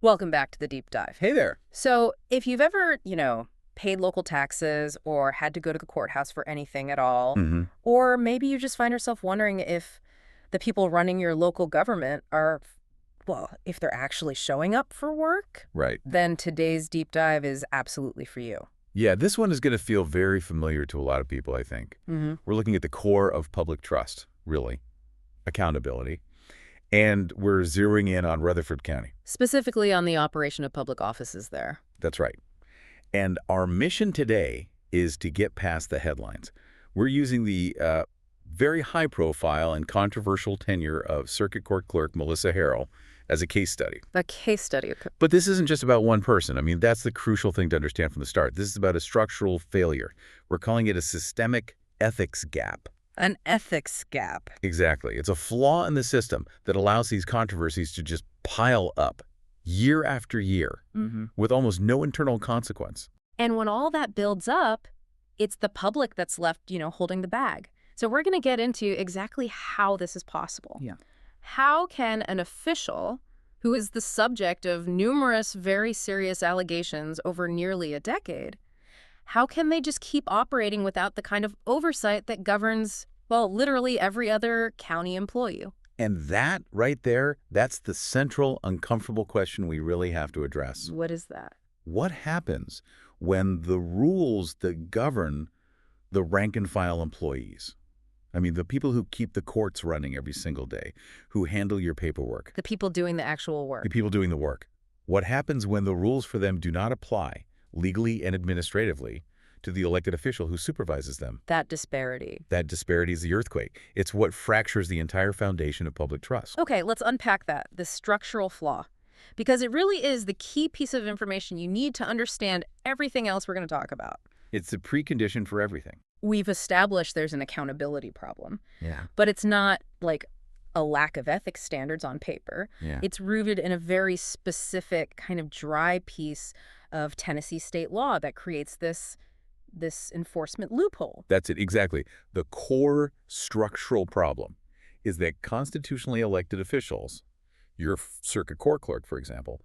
Welcome back to the deep dive. Hey there. So, if you've ever, paid local taxes or had to go to the courthouse for anything at all, Hmm. or maybe you just find yourself wondering if the people running your local government are, well, if they're actually showing up for work, Right. then today's deep dive is absolutely for you. Yeah, this one is going to feel very familiar to a lot of people, I think. Mm-hmm. We're looking at the core of public trust, really, accountability, and we're zeroing in on Rutherford County. Specifically on the operation of public offices there. That's right. And our mission today is to get past the headlines. We're using the very high-profile and controversial tenure of Circuit Court Clerk Melissa Harrell as a case study. A case study. But this isn't just about one person. I mean, that's the crucial thing to understand from the start. This is about a structural failure. We're calling it a systemic ethics gap. An ethics gap. Exactly. It's a flaw in the system that allows these controversies to just pile up year after year with almost no internal consequence. And when all that builds up, it's the public that's left, holding the bag. So we're going to get into exactly how this is possible. Yeah. How can an official who is the subject of numerous very serious allegations over nearly a decade, how can they just keep operating without the kind of oversight that governs, well, literally every other county employee? And that right there, that's the central, uncomfortable question we really have to address. What is that? What happens when the rules that govern the rank-and-file employees, I mean, the people who keep the courts running every single day, who handle your paperwork, The people doing the actual work. the people doing the work, what happens when the rules for them do not apply legally and administratively to the elected official who supervises them? That disparity. That disparity is the earthquake. It's what fractures the entire foundation of public trust. Okay, let's unpack that, the structural flaw. Because it really is the key piece of information you need to understand everything else we're going to talk about. It's the precondition for everything. We've established there's an accountability problem, Yeah. but it's not like a lack of ethics standards on paper. Yeah. It's rooted in a very specific kind of dry piece of Tennessee state law that creates this enforcement loophole. That's it, exactly. The core structural problem is that constitutionally elected officials, your circuit court clerk, for example,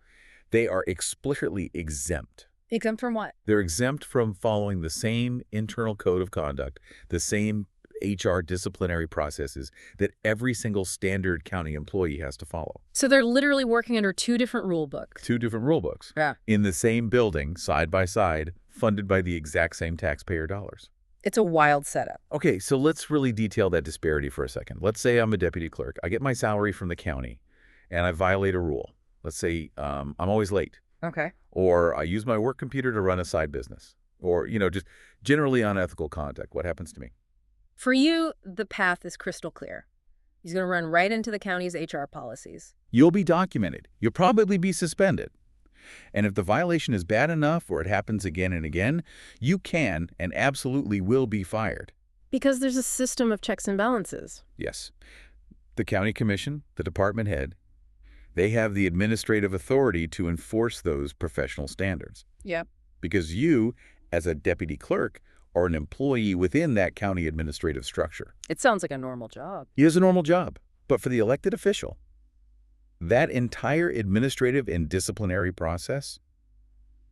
they are explicitly exempt. Exempt from what? They're exempt from following the same internal code of conduct, the same HR disciplinary processes that every single standard county employee has to follow. So they're literally working under two different rule books. Two different rule books. Yeah. In the same building, side by side, funded by the exact same taxpayer dollars. It's a wild setup. Okay, so let's really detail that disparity for a second. Let's say I'm a deputy clerk. I get my salary from the county, and I violate a rule. Let's say I'm always late, Okay. or I use my work computer to run a side business, or, just generally unethical conduct. What happens to me? For you, the path is crystal clear. He's going to run right into the county's HR policies. You'll be documented. You'll probably be suspended. And if the violation is bad enough or it happens again and again, you can and absolutely will be fired. Because there's a system of checks and balances. Yes. The county commission, the department head, they have the administrative authority to enforce those professional standards. Yep. Because you, as a deputy clerk, are an employee within that county administrative structure. It sounds like a normal job. It is a normal job. But for the elected official, that entire administrative and disciplinary process,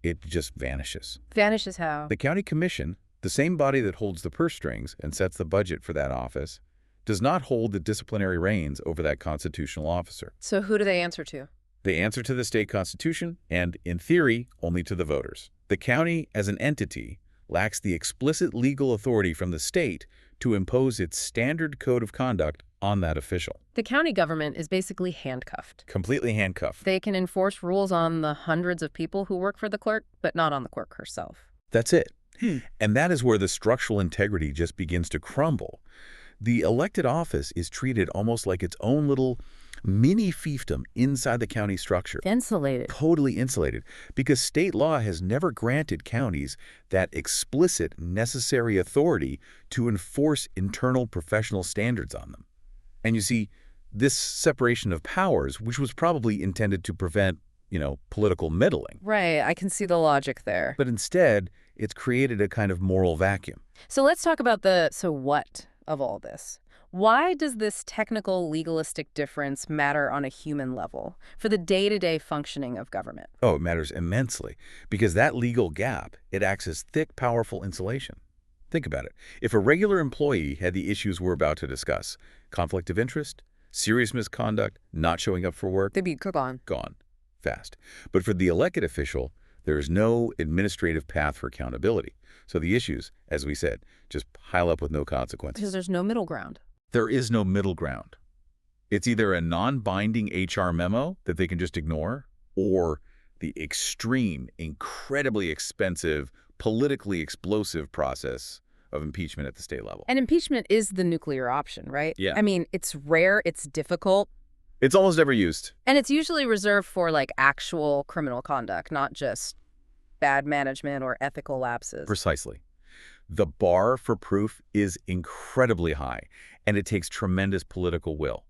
it just vanishes. Vanishes how? The county commission, the same body that holds the purse strings and sets the budget for that office, does not hold the disciplinary reins over that constitutional officer. So who do they answer to? They answer to the state constitution and, in theory, only to the voters. The county, as an entity, lacks the explicit legal authority from the state to impose its standard code of conduct on that official. The county government is basically handcuffed. Completely handcuffed. They can enforce rules on the hundreds of people who work for the clerk, but not on the clerk herself. That's it. And that is where the structural integrity just begins to crumble. The elected office is treated almost like its own little mini fiefdom inside the county structure. Insulated. Totally insulated, because state law has never granted counties that explicit, necessary authority to enforce internal professional standards on them. And you see, this separation of powers, which was probably intended to prevent, political meddling. Right, I can see the logic there. But instead, it's created a kind of moral vacuum. So let's talk about the so what of all this. Why does this technical legalistic difference matter on a human level for the day-to-day functioning of government? Oh, it matters immensely because that legal gap, it acts as thick, powerful insulation. Think about it. If a regular employee had the issues we're about to discuss, conflict of interest, serious misconduct, not showing up for work, They'd be gone. gone fast. But for the elected official, there is no administrative path for accountability. So the issues, as we said, just pile up with no Because consequences. there's no middle ground. There is no middle ground. It's either a non-binding HR memo that they can just ignore, or the extreme, incredibly expensive, politically explosive process of impeachment at the state level. And impeachment is the nuclear option, right? Yeah. I mean, it's rare, it's difficult, It's almost never used. and it's usually reserved for like actual criminal conduct, not just bad management or ethical lapses. Precisely. The bar for proof is incredibly high, and it takes tremendous political will.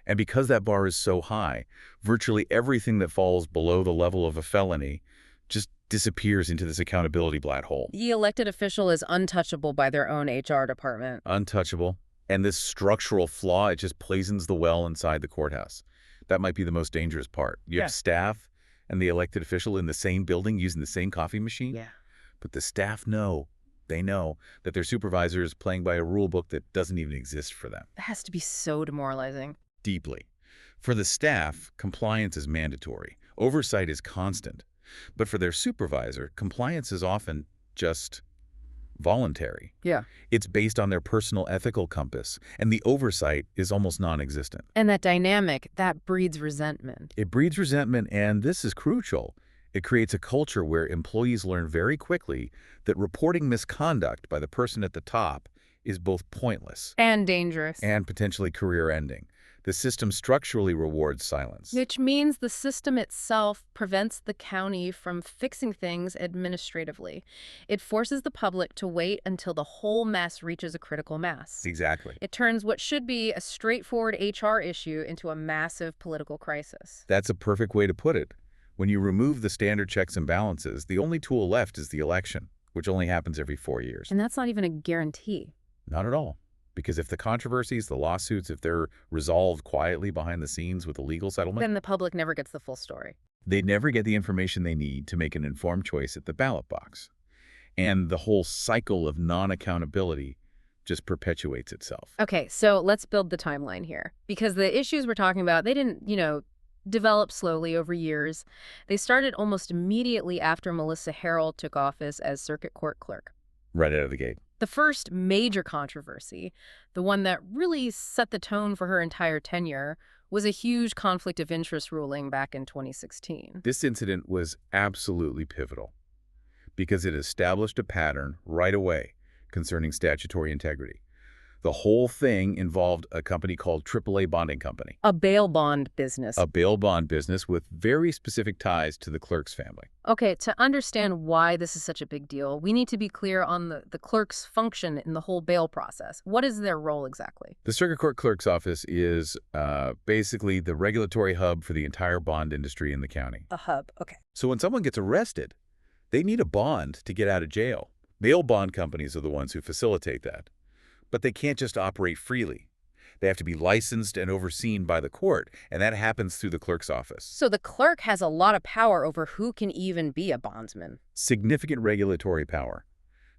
And because that bar is so high, virtually everything that falls below the level of a felony just disappears into this accountability black hole. The elected official is untouchable by their own HR department. Untouchable. And this structural flaw, it just poisons the well inside the courthouse. That might be the most dangerous part. You have staff and the elected official in the same building using the same coffee machine. Yeah. But the staff know, they know that their supervisor is playing by a rule book that doesn't even exist for them. That has to be so demoralizing. Deeply. For the staff, compliance is mandatory. Oversight is constant. But for their supervisor, compliance is often just voluntary. Yeah. It's based on their personal ethical compass, and the oversight is almost non-existent. And that dynamic, that breeds resentment. It breeds resentment, and this is crucial. It creates a culture where employees learn very quickly that reporting misconduct by the person at the top is both pointless And dangerous. and potentially career-ending. The system structurally rewards silence. Which means the system itself prevents the county from fixing things administratively. It forces the public to wait until the whole mess reaches a critical mass. Exactly. It turns what should be a straightforward HR issue into a massive political crisis. That's a perfect way to put it. When you remove the standard checks and balances, the only tool left is the election, which only happens every 4 years. And that's not even a guarantee. Not at all. Because if the controversies, the lawsuits, if they're resolved quietly behind the scenes with a legal settlement, Then the public never gets the full story. they never get the information they need to make an informed choice at the ballot box. And the whole cycle of non-accountability just perpetuates itself. Okay, so let's build the timeline here. Because the issues we're talking about, they didn't, develop slowly over years. They started almost immediately after Melissa Harrell took office as circuit court clerk. Right out of the gate. The first major controversy, the one that really set the tone for her entire tenure, was a huge conflict of interest ruling back in 2016. This incident was absolutely pivotal because it established a pattern right away concerning statutory integrity. The whole thing involved a company called AAA Bonding Company, A bail bond business. a bail bond business with very specific ties to the Clerks family. Okay, to understand why this is such a big deal, we need to be clear on the clerk's function in the whole bail process. What is their role exactly? The Circuit Court Clerk's Office is basically the regulatory hub for the entire bond industry in the county. A hub, okay. So when someone gets arrested, they need a bond to get out of jail. Bail bond companies are the ones who facilitate that. But they can't just operate freely. They have to be licensed and overseen by the court, and that happens through the clerk's office. So the clerk has a lot of power over who can even be a bondsman. Significant regulatory power.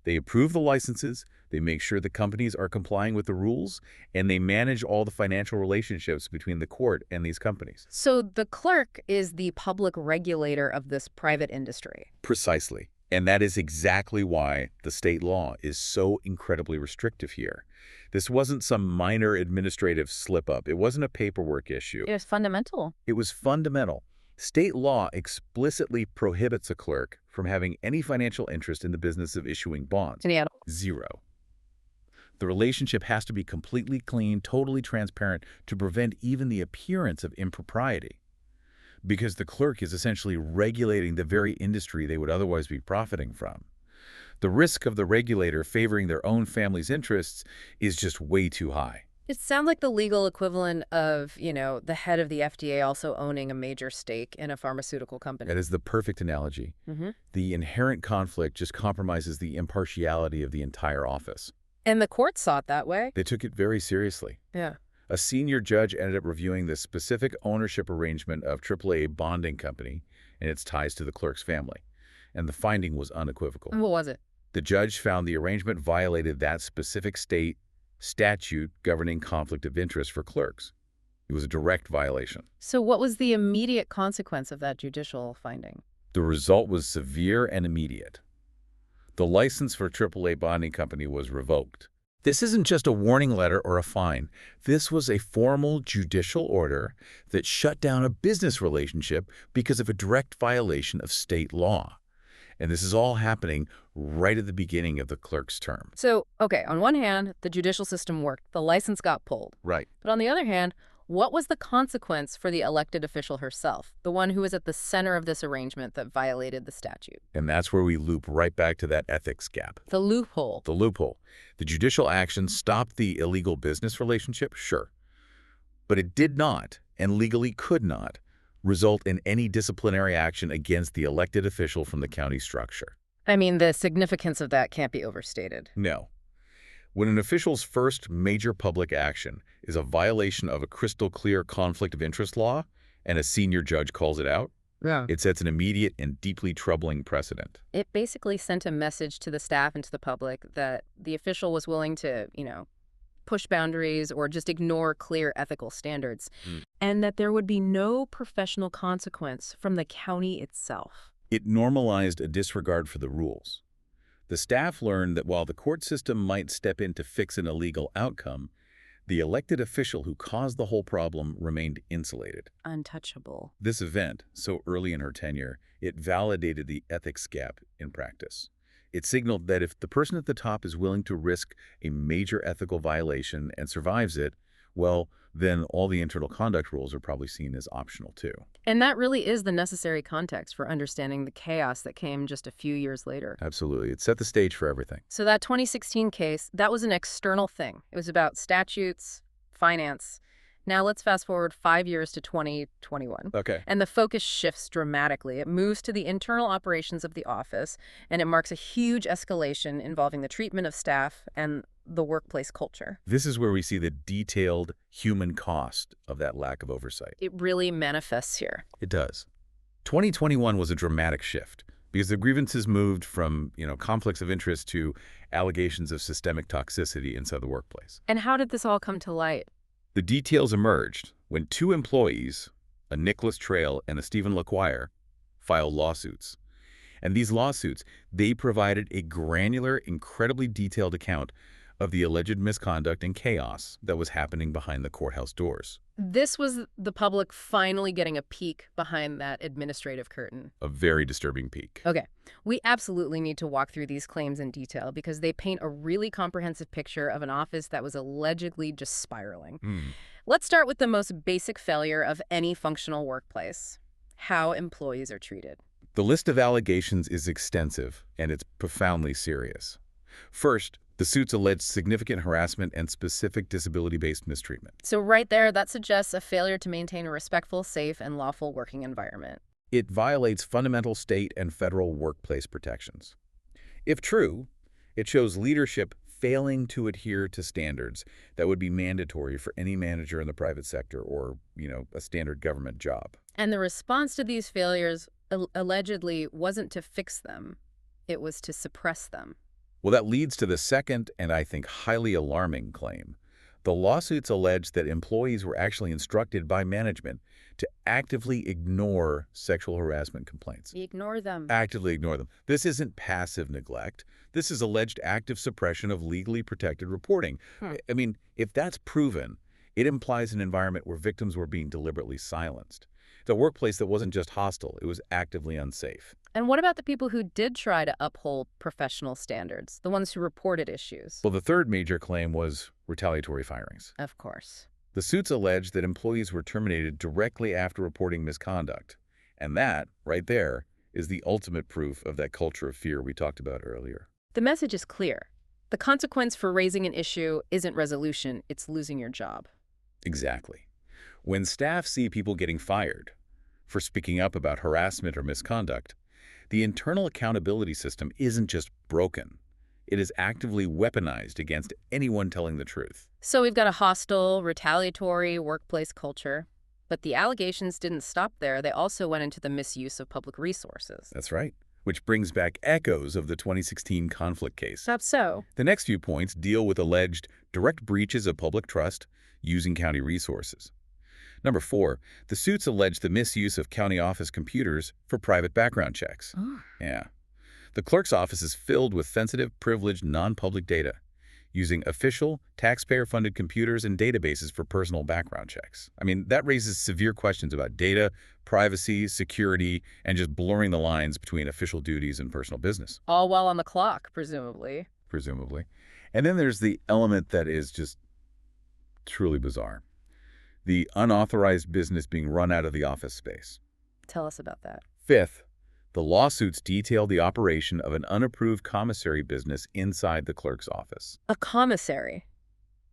They approve the licenses, they make sure the companies are complying with the rules, and they manage all the financial relationships between the court and these companies. So the clerk is the public regulator of this private industry. Precisely. And that is exactly why the state law is so incredibly restrictive here. This wasn't some minor administrative slip-up. It wasn't a paperwork issue. It was fundamental. It was fundamental. State law explicitly prohibits a clerk from having any financial interest in the business of issuing bonds. And he had Zero. The relationship has to be completely clean, totally transparent to prevent even the appearance of impropriety. Because the clerk is essentially regulating the very industry they would otherwise be profiting from. The risk of the regulator favoring their own family's interests is just way too high. It sounds like the legal equivalent of, the head of the FDA also owning a major stake in a pharmaceutical company. That is the perfect analogy. Mm-hmm. The inherent conflict just compromises the impartiality of the entire office. And the court saw it that way? They took it very seriously. Yeah. A senior judge ended up reviewing the specific ownership arrangement of AAA Bonding Company and its ties to the Clerks family, and the finding was unequivocal. What was it? The judge found the arrangement violated that specific state statute governing conflict of interest for clerks. It was a direct violation. So what was the immediate consequence of that judicial finding? The result was severe and immediate. The license for AAA Bonding Company was revoked. This isn't just a warning letter or a fine. This was a formal judicial order that shut down a business relationship because of a direct violation of state law. And this is all happening right at the beginning of the clerk's term. So, okay, on one hand, the judicial system worked. The license got pulled. Right. But on the other hand, what was the consequence for the elected official herself, the one who was at the center of this arrangement that violated the statute? And that's where we loop right back to that ethics gap. The loophole. The loophole. The judicial action stopped the illegal business relationship, sure. But it did not, and legally could not, result in any disciplinary action against the elected official from the county structure. I mean, the significance of that can't be overstated. No. When an official's first major public action is a violation of a crystal clear conflict of interest law, and a senior judge calls it out, Yeah. it sets an immediate and deeply troubling precedent. It basically sent a message to the staff and to the public that the official was willing to, push boundaries or just ignore clear ethical standards, and that there would be no professional consequence from the county itself. It normalized a disregard for the rules. The staff learned that while the court system might step in to fix an illegal outcome, the elected official who caused the whole problem remained insulated. Untouchable. This event, so early in her tenure, it validated the ethics gap in practice. It signaled that if the person at the top is willing to risk a major ethical violation and survives it, well, then all the internal conduct rules are probably seen as optional too. And that really is the necessary context for understanding the chaos that came just a few years later. Absolutely. It set the stage for everything. So that 2016 case, that was an external thing. It was about statutes, finance. Now let's fast forward 5 years to 2021. Okay. And the focus shifts dramatically. It moves to the internal operations of the office, and it marks a huge escalation involving the treatment of staff and the workplace culture. This is where we see the detailed human cost of that lack of oversight. It really manifests here. It does. 2021 was a dramatic shift because the grievances moved from, conflicts of interest to allegations of systemic toxicity inside the workplace. And how did this all come to light? The details emerged when two employees, a Nicholas Trail and a Stephen LaQuire, filed lawsuits. And these lawsuits, they provided a granular, incredibly detailed account of the alleged misconduct and chaos that was happening behind the courthouse doors. This was the public finally getting a peek behind that administrative curtain. A very disturbing peak. Okay, we absolutely need to walk through these claims in detail because they paint a really comprehensive picture of an office that was allegedly just spiraling. Let's start with the most basic failure of any functional workplace: how employees are treated. The list of allegations is extensive, and it's profoundly serious. First, the suits allege significant harassment and specific disability-based mistreatment. So right there, that suggests a failure to maintain a respectful, safe, and lawful working environment. It violates fundamental state and federal workplace protections. If true, it shows leadership failing to adhere to standards that would be mandatory for any manager in the private sector or, a standard government job. And the response to these failures allegedly wasn't to fix them. It was to suppress them. Well, that leads to the second and I think highly alarming claim. The lawsuits allege that employees were actually instructed by management to actively ignore sexual harassment complaints. Ignore them. Actively ignore them. This isn't passive neglect. This is alleged active suppression of legally protected reporting. I mean, if that's proven, it implies an environment where victims were being deliberately silenced. It's a workplace that wasn't just hostile, it was actively unsafe. And what about the people who did try to uphold professional standards, the ones who reported issues? Well, the third major claim was retaliatory firings. Of course. The suits allege that employees were terminated directly after reporting misconduct. And that, right there, is the ultimate proof of that culture of fear we talked about earlier. The message is clear. The consequence for raising an issue isn't resolution, it's losing your job. Exactly. When staff see people getting fired for speaking up about harassment or misconduct, the internal accountability system isn't just broken, It is actively weaponized against anyone telling the truth. So we've got a hostile, retaliatory workplace culture. But the allegations didn't stop there. They also went into the misuse of public resources. That's right. Which brings back echoes of the 2016 conflict case. That's so. The next few points deal with alleged direct breaches of public trust using county resources. Number 4, the suits allege the misuse of county office computers for private background checks. Oh. Yeah. The clerk's office is filled with sensitive, privileged, non-public data, using official, taxpayer-funded computers and databases for personal background checks. I mean, that raises severe questions about data, privacy, security, and just blurring the lines between official duties and personal business. All while on the clock, presumably. Presumably. And then there's the element that is just truly bizarre. The unauthorized business being run out of the office space. Tell us about that. 5th, the lawsuits detail the operation of an unapproved commissary business inside the clerk's office. A commissary.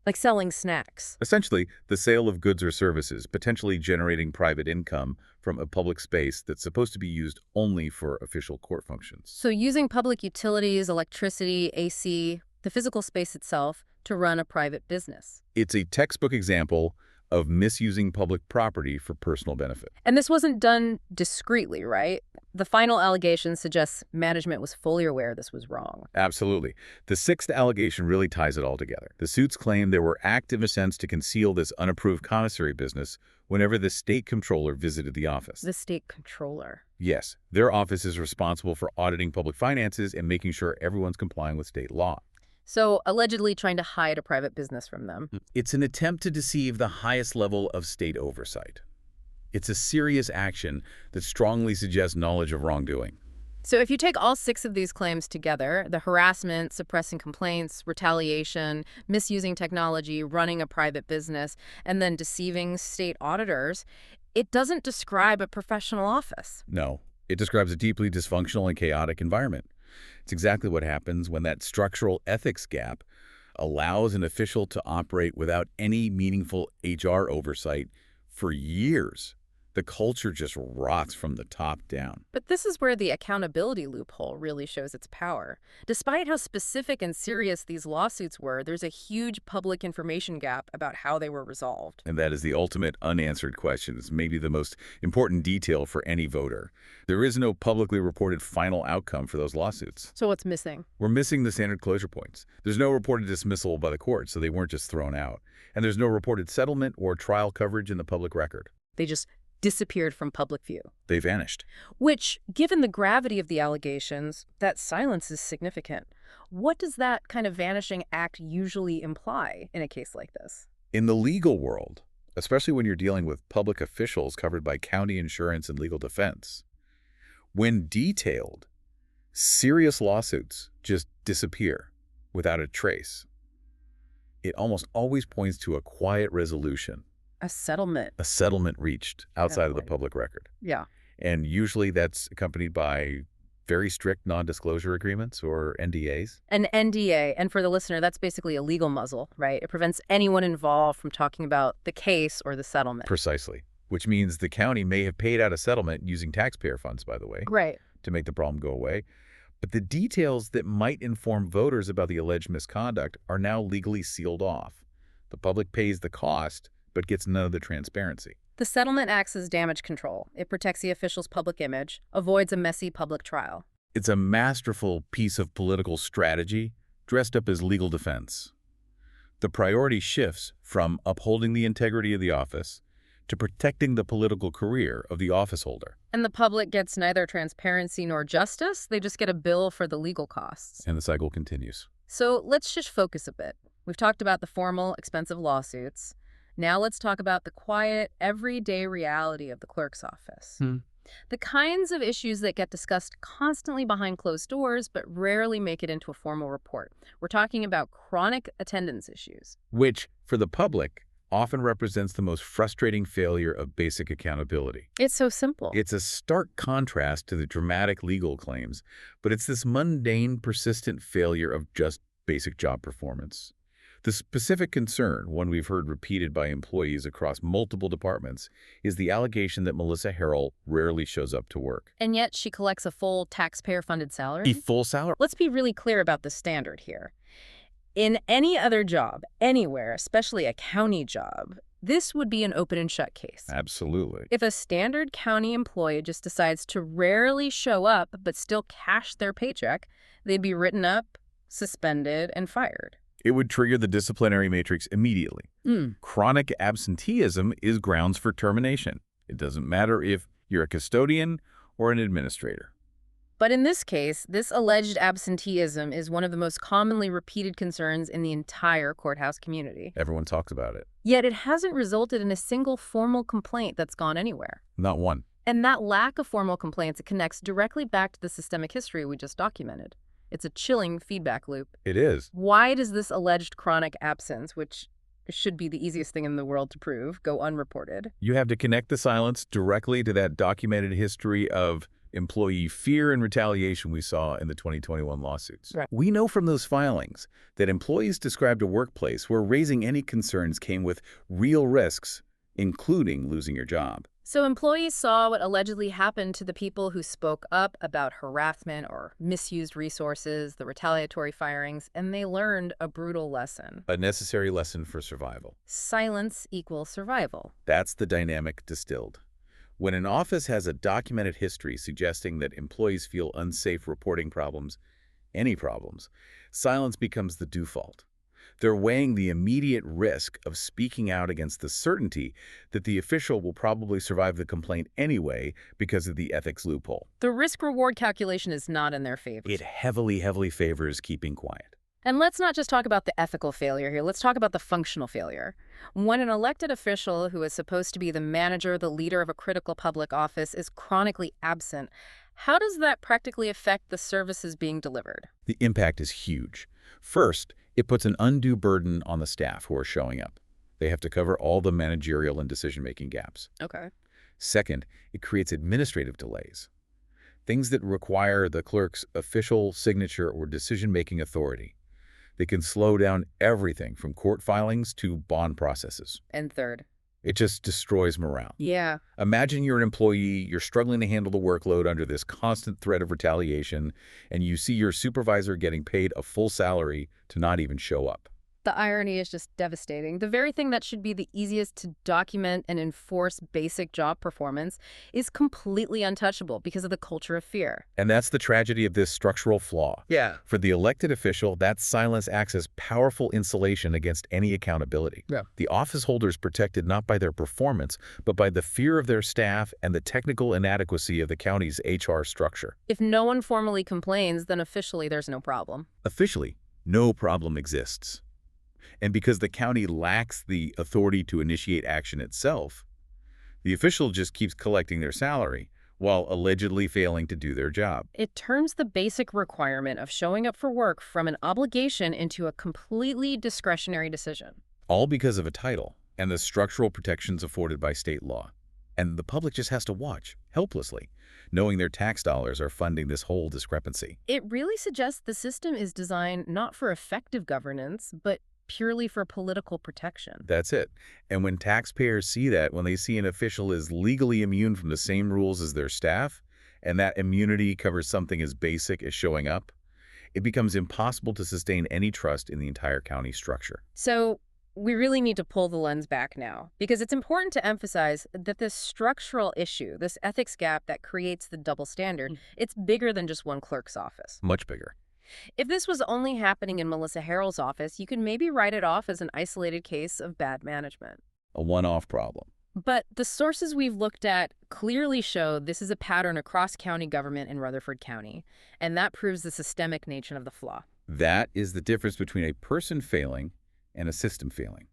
Like selling snacks. Essentially, the sale of goods or services, potentially generating private income from a public space that's supposed to be used only for official court functions. So using public utilities, electricity, AC, the physical space itself, to run a private business. It's a textbook example of misusing public property for personal benefit. And this wasn't done discreetly, right? The final allegation suggests management was fully aware this was wrong. Absolutely. The 6th allegation really ties it all together. The suits claim there were active attempts to conceal this unapproved commissary business whenever the state comptroller visited the office. The state comptroller. Yes, their office is responsible for auditing public finances and making sure everyone's complying with state law. So allegedly trying to hide a private business from them. It's an attempt to deceive the highest level of state oversight. It's a serious action that strongly suggests knowledge of wrongdoing. So if you take all 6 of these claims together, the harassment, suppressing complaints, retaliation, misusing technology, running a private business, and then deceiving state auditors, it doesn't describe a professional office. No, it describes a deeply dysfunctional and chaotic environment. It's exactly what happens when that structural ethics gap allows an official to operate without any meaningful HR oversight for years. The culture just rots from the top down. But this is where the accountability loophole really shows its power. Despite how specific and serious these lawsuits were, there's a huge public information gap about how they were resolved. And that is the ultimate unanswered question. It's maybe the most important detail for any voter. There is no publicly reported final outcome for those lawsuits. So what's missing? We're missing the standard closure points. There's no reported dismissal by the court, so they weren't just thrown out. And there's no reported settlement or trial coverage in the public record. They just disappeared from public view. They vanished. Which, given the gravity of the allegations, that silence is significant. What does that kind of vanishing act usually imply in a case like this? In the legal world, especially when you're dealing with public officials covered by county insurance and legal defense, when detailed, serious lawsuits just disappear without a trace. It almost always points to a quiet resolution. A settlement. A settlement reached outside of the Definitely. public record. Yeah. And usually that's accompanied by very strict non-disclosure agreements or NDAs. An NDA, and for the listener, that's basically a legal muzzle, right? It prevents anyone involved from talking about the case or the settlement. Precisely. Which means the county may have paid out a settlement using taxpayer funds, by the way, Right. to make the problem go away. But the details that might inform voters about the alleged misconduct are now legally sealed off. The public pays the cost, but gets none of the transparency. The settlement acts as damage control. It protects the official's public image, avoids a messy public trial. It's a masterful piece of political strategy dressed up as legal defense. The priority shifts from upholding the integrity of the office to protecting the political career of the office holder. And the public gets neither transparency nor justice. They just get a bill for the legal costs. And the cycle continues. So let's just focus a bit. We've talked about the formal, expensive lawsuits. Now let's talk about the quiet, everyday reality of the clerk's office. The kinds of issues that get discussed constantly behind closed doors but rarely make it into a formal report. We're talking about chronic attendance issues. Which, for the public, often represents the most frustrating failure of basic accountability. It's so simple. It's a stark contrast to the dramatic legal claims, but it's this mundane, persistent failure of just basic job performance. The specific concern, one we've heard repeated by employees across multiple departments, is the allegation that Melissa Harrell rarely shows up to work. And yet she collects a full taxpayer-funded salary? A full salary? Let's be really clear about the standard here. In any other job, anywhere, especially a county job, this would be an open and shut case. Absolutely. If a standard county employee just decides to rarely show up but still cash their paycheck, they'd be written up, suspended, and fired. It would trigger the disciplinary matrix immediately. Chronic absenteeism is grounds for termination. It doesn't matter if you're a custodian or an administrator. But in this case, this alleged absenteeism is one of the most commonly repeated concerns in the entire courthouse community. Everyone talks about it. Yet it hasn't resulted in a single formal complaint that's gone anywhere. Not one. And that lack of formal complaints, it connects directly back to the systemic history we just documented. It's a chilling feedback loop. It is. Why does this alleged chronic absence, which should be the easiest thing in the world to prove, go unreported? You have to connect the silence directly to that documented history of employee fear and retaliation we saw in the 2021 lawsuits. Right. We know from those filings that employees described a workplace where raising any concerns came with real risks, including losing your job. So employees saw what allegedly happened to the people who spoke up about harassment or misused resources, the retaliatory firings, and they learned a brutal lesson. A necessary lesson for survival. Silence equals survival. That's the dynamic distilled. When an office has a documented history suggesting that employees feel unsafe reporting problems, any problems, silence becomes the default. They're weighing the immediate risk of speaking out against the certainty that the official will probably survive the complaint anyway because of the ethics loophole. The risk-reward calculation is not in their favor. It heavily favors keeping quiet. And let's not just talk about the ethical failure here. Let's talk about the functional failure. When an elected official who is supposed to be the manager, the leader of a critical public office is chronically absent, how does that practically affect the services being delivered? The impact is huge. First, it puts an undue burden on the staff who are showing up. They have to cover all the managerial and decision-making gaps. Okay. Second, it creates administrative delays. Things that require the clerk's official signature or decision-making authority. They can slow down everything from court filings to bond processes. And third. It just destroys morale. Yeah. Imagine you're an employee, you're struggling to handle the workload under this constant threat of retaliation, and you see your supervisor getting paid a full salary to not even show up. The irony is just devastating. The very thing that should be the easiest to document and enforce basic job performance is completely untouchable because of the culture of fear. And that's the tragedy of this structural flaw. Yeah. For the elected official, that silence acts as powerful insulation against any accountability. Yeah. The office holder is protected not by their performance, but by the fear of their staff and the technical inadequacy of the county's HR structure. If no one formally complains, then officially there's no problem. Officially, no problem exists. And because the county lacks the authority to initiate action itself, the official just keeps collecting their salary while allegedly failing to do their job. It turns the basic requirement of showing up for work from an obligation into a completely discretionary decision. All because of a title and the structural protections afforded by state law. And the public just has to watch, helplessly, knowing their tax dollars are funding this whole discrepancy. It really suggests the system is designed not for effective governance, but purely for political protection. That's it. And when taxpayers see that, when they see an official is legally immune from the same rules as their staff, and that immunity covers something as basic as showing up, it becomes impossible to sustain any trust in the entire county structure. So we really need to pull the lens back now, because it's important to emphasize that this structural issue, this ethics gap that creates the double standard, it's bigger than just one clerk's office. Much bigger. If this was only happening in Melissa Harrell's office, you could maybe write it off as an isolated case of bad management. A one-off problem. But the sources we've looked at clearly show this is a pattern across county government in Rutherford County, and that proves the systemic nature of the flaw. That is the difference between a person failing and a system failing.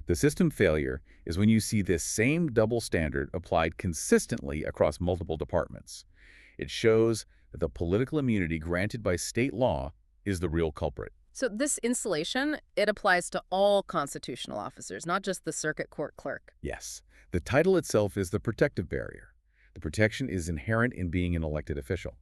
The system failure is when you see this same double standard applied consistently across multiple departments. It shows that the political immunity granted by state law is the real culprit. So this insulation, it applies to all constitutional officers, not just the circuit court clerk. Yes, the title itself is the protective barrier. The protection is inherent in being an elected official.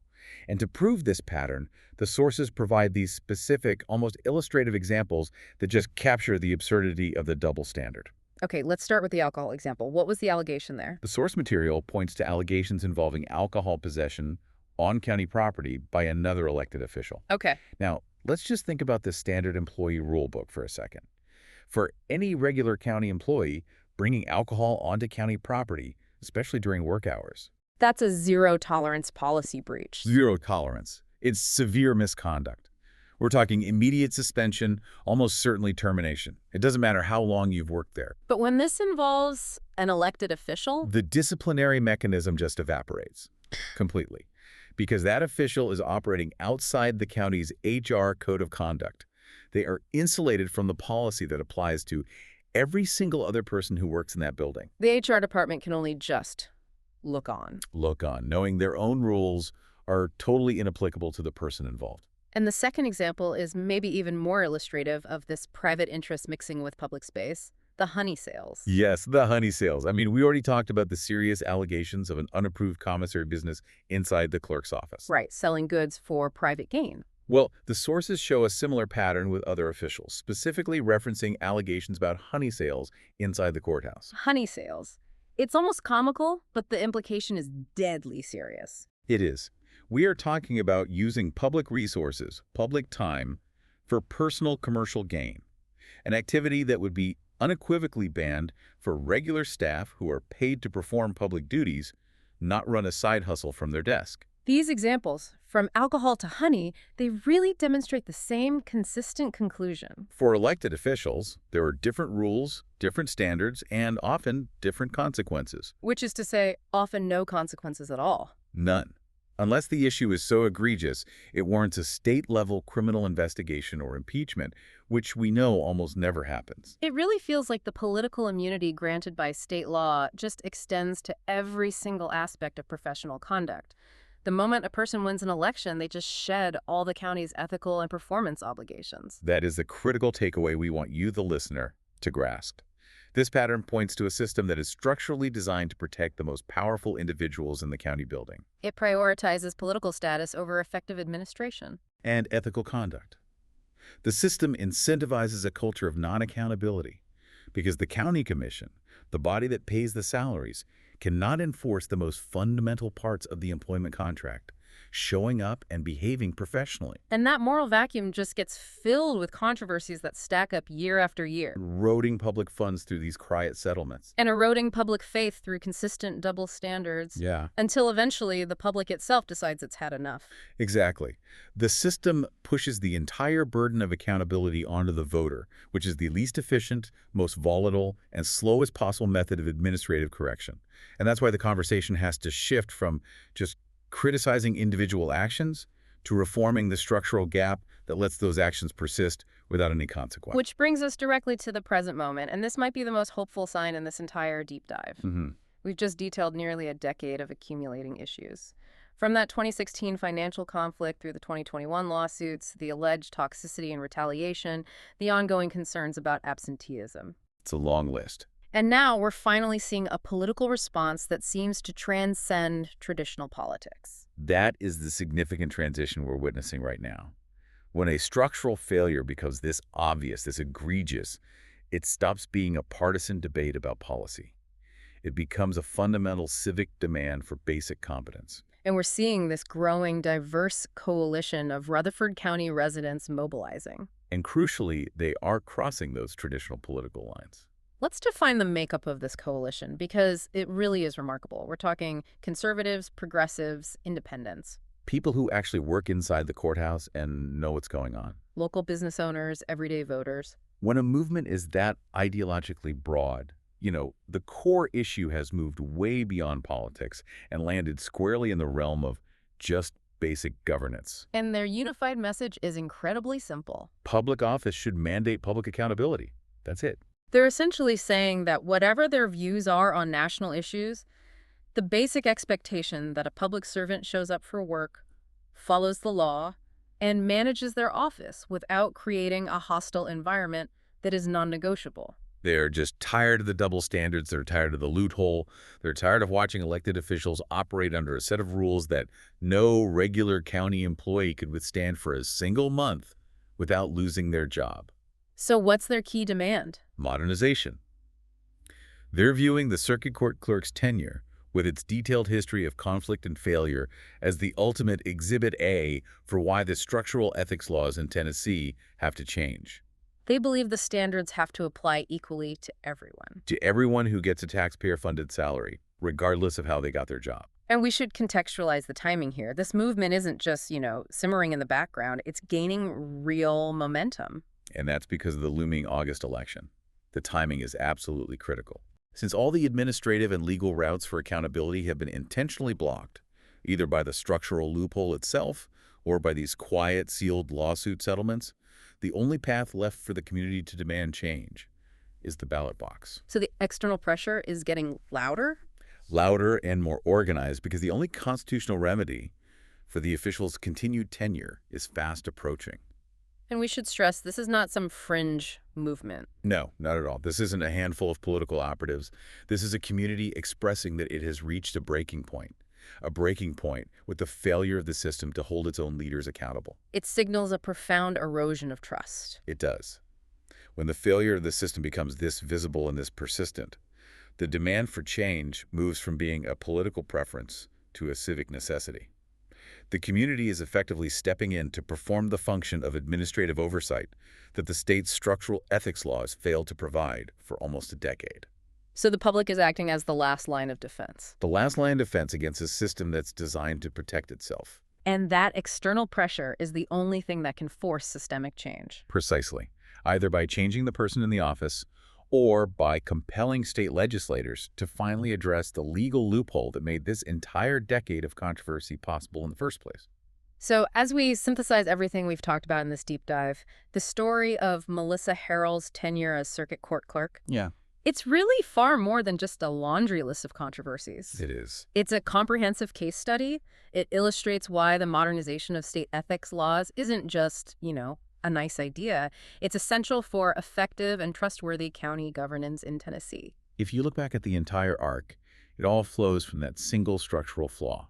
And to prove this pattern, the sources provide these specific, almost illustrative examples that just capture the absurdity of the double standard. Okay, let's start with the alcohol example. What was the allegation there? The source material points to allegations involving alcohol possession on county property by another elected official. Okay. Now, let's just think about the standard employee rule book for a second. For any regular county employee, bringing alcohol onto county property, especially during work hours, That's a zero-tolerance policy breach. zero tolerance. It's severe misconduct. We're talking immediate suspension, almost certainly termination. It doesn't matter how long you've worked there. But when this involves an elected official, The disciplinary mechanism just evaporates completely because that official is operating outside the county's HR code of conduct. They are insulated from the policy that applies to every single other person who works in that building. the HR department can only just look on. Look on, knowing their own rules are totally inapplicable to the person involved. And the second example is maybe even more illustrative of this private interest mixing with public space, the honey sales. Yes, the honey sales. I mean, we already talked about the serious allegations of an unapproved commissary business inside the clerk's office. Right, selling goods for private gain. Well, the sources show a similar pattern with other officials, specifically referencing allegations about honey sales inside the courthouse. Honey sales. It's almost comical, but the implication is deadly serious. It is. We are talking about using public resources, public time, for personal commercial gain, an activity that would be unequivocally banned for regular staff who are paid to perform public duties, not run a side hustle from their desk. These examples, from alcohol to honey, they really demonstrate the same consistent conclusion. For elected officials, there are different rules, different standards, and often different consequences. Which is to say, often no consequences at all. None. Unless the issue is so egregious, it warrants a state-level criminal investigation or impeachment, which we know almost never happens. It really feels like the political immunity granted by state law just extends to every single aspect of professional conduct. The moment a person wins an election, they just shed all the county's ethical and performance obligations. That is the critical takeaway we want you, the listener, to grasp. This pattern points to a system that is structurally designed to protect the most powerful individuals in the county building. It prioritizes political status over effective administration. And ethical conduct. The system incentivizes a culture of non-accountability because the county commission, the body that pays the salaries, cannot enforce the most fundamental parts of the employment contract, showing up and behaving professionally. And that moral vacuum just gets filled with controversies that stack up year after year. Eroding public funds through these quiet settlements. And eroding public faith through consistent double standards. Yeah. Until eventually the public itself decides it's had enough. Exactly. The system pushes the entire burden of accountability onto the voter, which is the least efficient, most volatile, and slowest possible method of administrative correction. And that's why the conversation has to shift from just criticizing individual actions to reforming the structural gap that lets those actions persist without any consequence. Which brings us directly to the present moment, and this might be the most hopeful sign in this entire deep dive. We've just detailed nearly a decade of accumulating issues. From that 2016 financial conflict through the 2021 lawsuits, the alleged toxicity and retaliation, the ongoing concerns about absenteeism. It's a long list. And now we're finally seeing a political response that seems to transcend traditional politics. That is the significant transition we're witnessing right now. When a structural failure becomes this obvious, this egregious, it stops being a partisan debate about policy. It becomes a fundamental civic demand for basic competence. And we're seeing this growing, diverse coalition of Rutherford County residents mobilizing. And crucially, they are crossing those traditional political lines. Let's define the makeup of this coalition, because it really is remarkable. We're talking conservatives, progressives, independents. People who actually work inside the courthouse and know what's going on. Local business owners, everyday voters. When a movement is that ideologically broad, the core issue has moved way beyond politics and landed squarely in the realm of just basic governance. And their unified message is incredibly simple. Public office should mandate public accountability. That's it. They're essentially saying that whatever their views are on national issues, the basic expectation that a public servant shows up for work, follows the law, and manages their office without creating a hostile environment that is non-negotiable. They're just tired of the double standards. They're tired of the loophole. They're tired of watching elected officials operate under a set of rules that no regular county employee could withstand for a single month without losing their job. So what's their key demand? Modernization. They're viewing the circuit court clerk's tenure, with its detailed history of conflict and failure, as the ultimate Exhibit A for why the structural ethics laws in Tennessee have to change. They believe the standards have to apply equally to everyone. To everyone who gets a taxpayer-funded salary, regardless of how they got their job. And we should contextualize the timing here. This movement isn't just, simmering in the background. It's gaining real momentum. And that's because of the looming August election. The timing is absolutely critical. Since all the administrative and legal routes for accountability have been intentionally blocked, either by the structural loophole itself or by these quiet, sealed lawsuit settlements, the only path left for the community to demand change is the ballot box. So the external pressure is getting louder? Louder and more organized, because the only constitutional remedy for the officials' continued tenure is fast approaching. And we should stress this is not some fringe movement. No, not at all. This isn't a handful of political operatives. This is a community expressing that it has reached a breaking point with the failure of the system to hold its own leaders accountable. It signals a profound erosion of trust. It does. When the failure of the system becomes this visible and this persistent, the demand for change moves from being a political preference to a civic necessity. The community is effectively stepping in to perform the function of administrative oversight that the state's structural ethics laws failed to provide for almost a decade. So the public is acting as the last line of defense. The last line of defense against a system that's designed to protect itself. And that external pressure is the only thing that can force systemic change. Precisely. Either by changing the person in the office or by compelling state legislators to finally address the legal loophole that made this entire decade of controversy possible in the first place. So as we synthesize everything we've talked about in this deep dive, the story of Melissa Harrell's tenure as circuit court clerk, Yeah, it's really far more than just a laundry list of controversies. it is. It's a comprehensive case study. It illustrates why the modernization of state ethics laws isn't just, a nice idea. It's essential for effective and trustworthy county governance in Tennessee. If you look back at the entire arc, it all flows from that single structural flaw.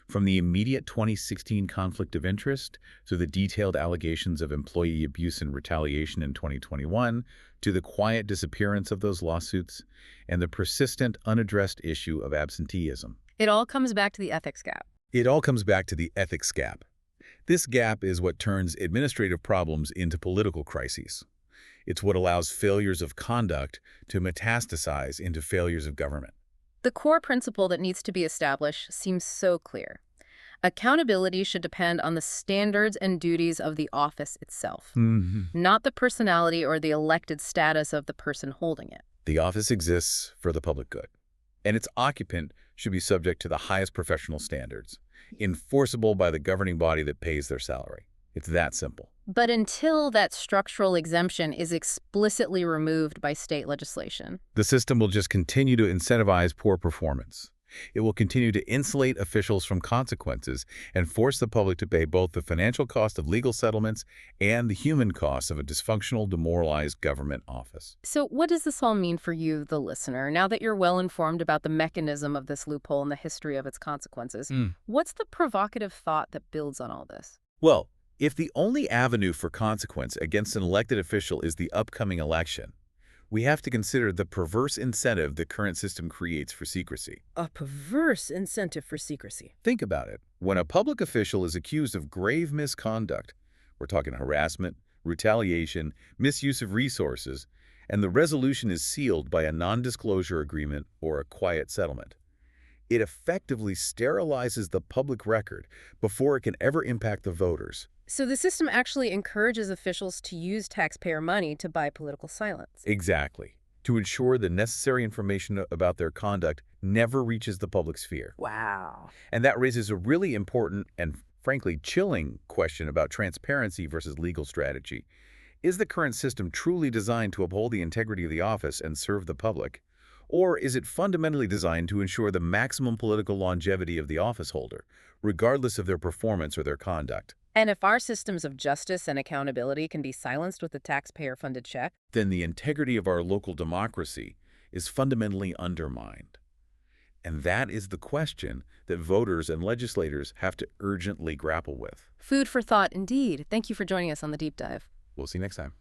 From the immediate 2016 conflict of interest to the detailed allegations of employee abuse and retaliation in 2021, to the quiet disappearance of those lawsuits, and the persistent, unaddressed issue of absenteeism. It all comes back to the ethics gap. It all comes back to the ethics gap. This gap is what turns administrative problems into political crises. It's what allows failures of conduct to metastasize into failures of government. The core principle that needs to be established seems so clear. Accountability should depend on the standards and duties of the office itself, not the personality or the elected status of the person holding it. The office exists for the public good, and its occupant should be subject to the highest professional standards, enforceable by the governing body that pays their salary. It's that simple. But until that structural exemption is explicitly removed by state legislation, The system will just continue to incentivize poor performance. It will continue to insulate officials from consequences and force the public to pay both the financial cost of legal settlements and the human cost of a dysfunctional, demoralized government office. so what does this all mean for you, the listener? Now that you're well informed about the mechanism of this loophole and the history of its consequences, what's the provocative thought that builds on all this? Well, if the only avenue for consequence against an elected official is the upcoming election, we have to consider the perverse incentive the current system creates for secrecy. A perverse incentive for secrecy. Think about it. When a public official is accused of grave misconduct, we're talking harassment, retaliation, misuse of resources, and the resolution is sealed by a non-disclosure agreement or a quiet settlement, it effectively sterilizes the public record before it can ever impact the voters. So the system actually encourages officials to use taxpayer money to buy political silence. Exactly. To ensure the necessary information about their conduct never reaches the public sphere. Wow. And that raises a really important and frankly chilling question about transparency versus legal strategy. Is the current system truly designed to uphold the integrity of the office and serve the public? Or is it fundamentally designed to ensure the maximum political longevity of the office holder, regardless of their performance or their conduct? And if our systems of justice and accountability can be silenced with a taxpayer-funded check? Then the integrity of our local democracy is fundamentally undermined. And that is the question that voters and legislators have to urgently grapple with. Food for thought indeed. Thank you for joining us on the deep dive. We'll see you next time.